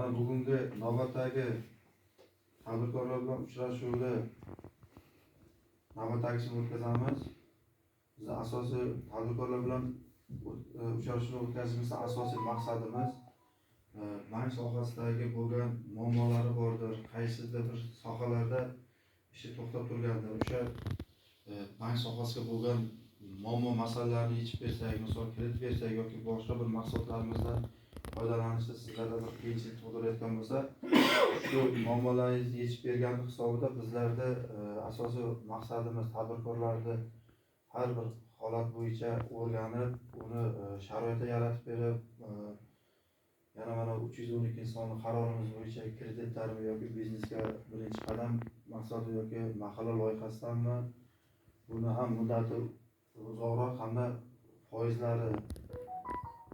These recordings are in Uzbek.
mana bugungi navbatdagi tadbirkorlar bilan uchrashuvda navbatdagisini o'tkazamiz. Biz asosiy tadbirkorlar bilan uchrashuvni o'tkazishimizda asosiy maqsadimiz bank sohasidagi bo'lgan muammolari bordir, qaysidir bir sohalarda ishi to'xtab turgandir. O'sha bank sohasiga bo'lgan muammo masalalarni yechib bersak, misol kredit bersak yoki boshqa bir mahsulotlarimizdan foydalanishda sizlarda bir qiyinchilik tug'dirayotgan bo'lsa, shu muammolaringizni yechib bergan hisobida bizlarda asosiy maqsadimiz tadbirkorlarni har bir holat bo'yicha o'rganib, uni sharoitlar yaratib berib, yana mana 312 sonli qarorimiz bo'yicha kreditlarmi yoki biznesga birinchi qadam maqsadi yoki mahalla loyihasidanmi, buni ham muddati uzoqroq hamda foizlari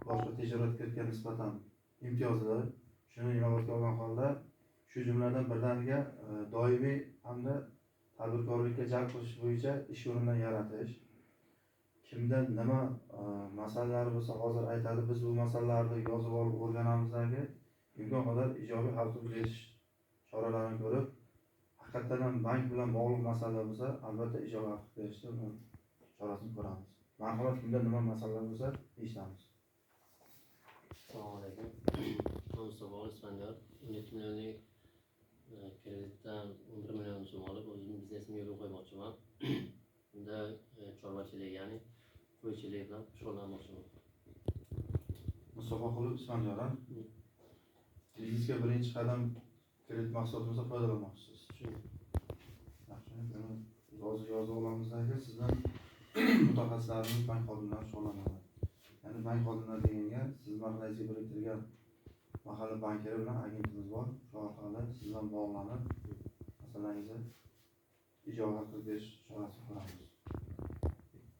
boshqa tijoratga nisbatan imtiyozli, shuni inobatga olgan holda shu jumladan birdaniga doimiy hamda tadbirkorlikka jalb qilish bo'yicha ish o'rinlarini yaratish. Kimda nima masalalar bo'lsa hozir aytadi, biz bu masalalarni yozib olib o'rganamizki, imkon qadar ijobiy hal qilib berish choralarini ko'rib, haqiqatan ham bank bilan bog'liq masala bo'lsa, albatta ijobiy hal qilib berishni chorasini ko'ramiz. Marhamat, kimda nima masalalar bo'lsa eshitamiz. Assalomu alaykum. Mustafa Isfandiyor 12 millionlik kreditdan 11 million so'm olib o'zimning biznesimga yo'l qo'ymoqchiman. Bunda chorvachilik, ya'ni qo'ychilik bilan shug'ullanmoqchiman. Mustafa Isfandiyor, biznesga birinchi qadam kredit mahsulotimizdan foydalanmoqchisiz. Yaxshi, buni yozib olamizki, sizdan mutaxassislarimiz bank xodimlari shug'ullanadi. Ya'ni bank xodimlari deganga siz markazga biriktirgan mahalla bankiri bilan agentimiz bor. Shu orqali siz bilan bog'lanib, masalangizni ijobiy qilib berish chorasini ko'ramiz.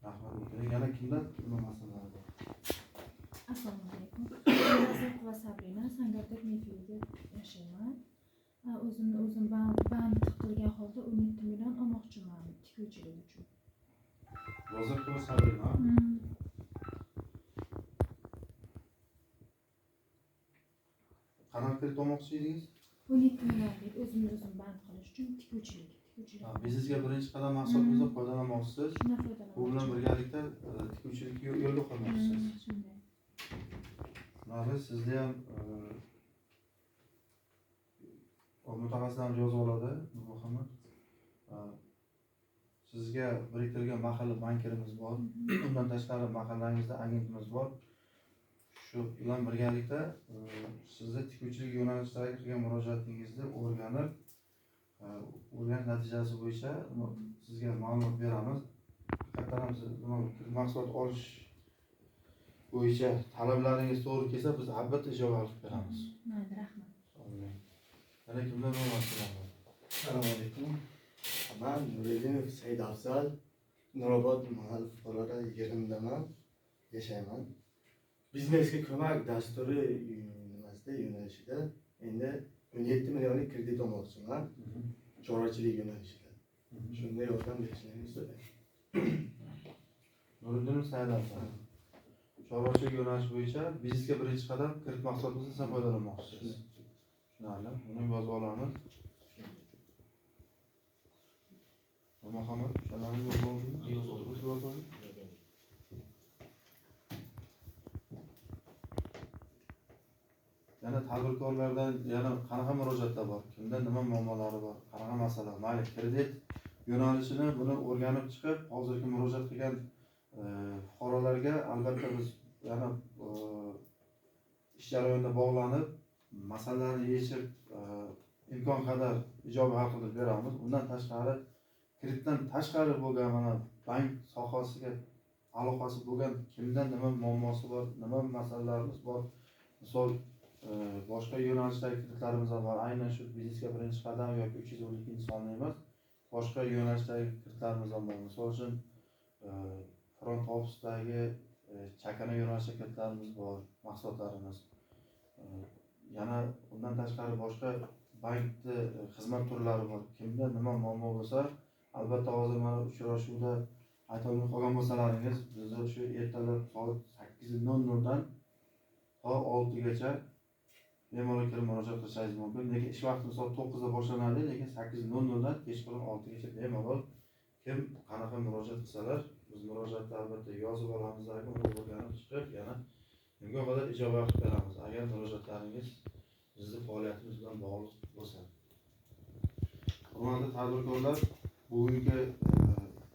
Rahmat. Yana kimda nima masalalar bor? Assalomu alaykum. Va Sabrina, Sangardak mehriga yashayman. O'zim band qilgan holda 17 million olmoqchiman tikuvchilik uchun. Va Sabrina. Qanaqa kredit olmoqchi edingiz? 17 millionlik o'zim band qilish uchun tikuvchilik. Biznesga birinchi qadam mahsulotimizdan foydalanmoqchisiz. Shundan foydalanaman. Bu bilan birgalikda tikuvchilikka yo'lga qo'ymoqchisiz. Shunday. Mana sizda ham mutaxassislarimiz yozib oladi, bu muhimi. Sizga biriktirilgan mahalla bankirimiz bor. Undan tashqari mahallangizda agentimiz bor. Shu bilan birgalikda sizni tikuvchilik yo'nalishidagi qilgan murojaatingizni o'rganib, o'rganish natijasi bo'yicha sizga ma'lumot beramiz. Haqiqatan ham siz mahsulot olish bo'yicha talablaringiz to'g'ri kelsa, biz albatta ijobiy olib beramiz. Mayli, rahmat. Yana kimlar bor? Assalomu alaykum. Men Nuriddinov Said Afzal, Nurobod mahalla fuqarolar yig'inidaman, yashayman. Biznesga ko'mak dasturi nimasida yo'nalishida endi 17 millionlik kredit olmoqchiman. Chorvachilik yo'nalishida. Shunday yordam berishlaringizni so'rayman. Nuriddinov Said Afzal. Chorvachilik yo'nalishi bo'yicha biznesga birinchi qadam kredit mahsulotimizdan foydalanmoqchisiz. Tushunarli. Buni yozib olamiz. Muhammad, shalarni yozib oldingmi? Yana tadbirkorlardan yana qanaqa murojaatlar bor? Kimda nima muammolari bor? Qanaqa masala? Mayli, kredit yo'nalishini buni o'rganib chiqib, hozirgi murojaat qilgan fuqarolarga albatta biz yana ish jarayonida bog'lanib, masalalarni yechib, imkon qadar ijobiy hal qilib beramiz. Undan tashqari, kreditdan tashqari bo'lgan mana bank sohasiga aloqasi bo'lgan kimda nima muammosi bor, nima masalalarimiz bor, misol boshqa yo'nalishdagi kreditlarimiz bor. Aynan shu biznesga birinchi qadam yoki 312 sonli emas, boshqa yo'nalishdagi kreditlarimiz ham bor. Misol uchun front office'dagi chakana yo'nalishdagi kreditlarimiz bor, mahsulotlarimiz. Yana undan tashqari boshqa bankda xizmat turlari bor. Kimda nima muammo bo'lsa, albatta hozir mana uchrashuvda aytolmay qolgan bo'lsalaringiz, bizni shu ertalab soat 8:00 dan to 6 gacha bemalol kirib murojaat qilishingiz mumkin. Lekin ish vaqti soat 9 da boshlanadi, lekin 8:00 dan kechqurun 6 gacha bemalol kim qanaqa murojaat qilsalar, biz murojaatni albatta yozib olamiz, uni o'rganib chiqib, yana imkon qadar ijobat qilib beramiz. Agar murojaatlaringiz bizning faoliyatimiz bilan bog'liq bo'lsa. Hurmatli tadbirkorlar, bugungi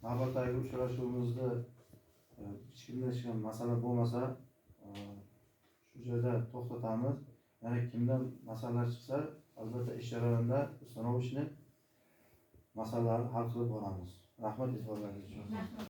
navbatdagi uchrashuvimizda hech kimda masala bo'lmasa, shu joyda to'xtatamiz. Yana kimdan masalalar chiqsa, albatta ish jarayonida uстановочный masalalarni hal qilib boramiz. Rahmat e'tiborlaringiz uchun.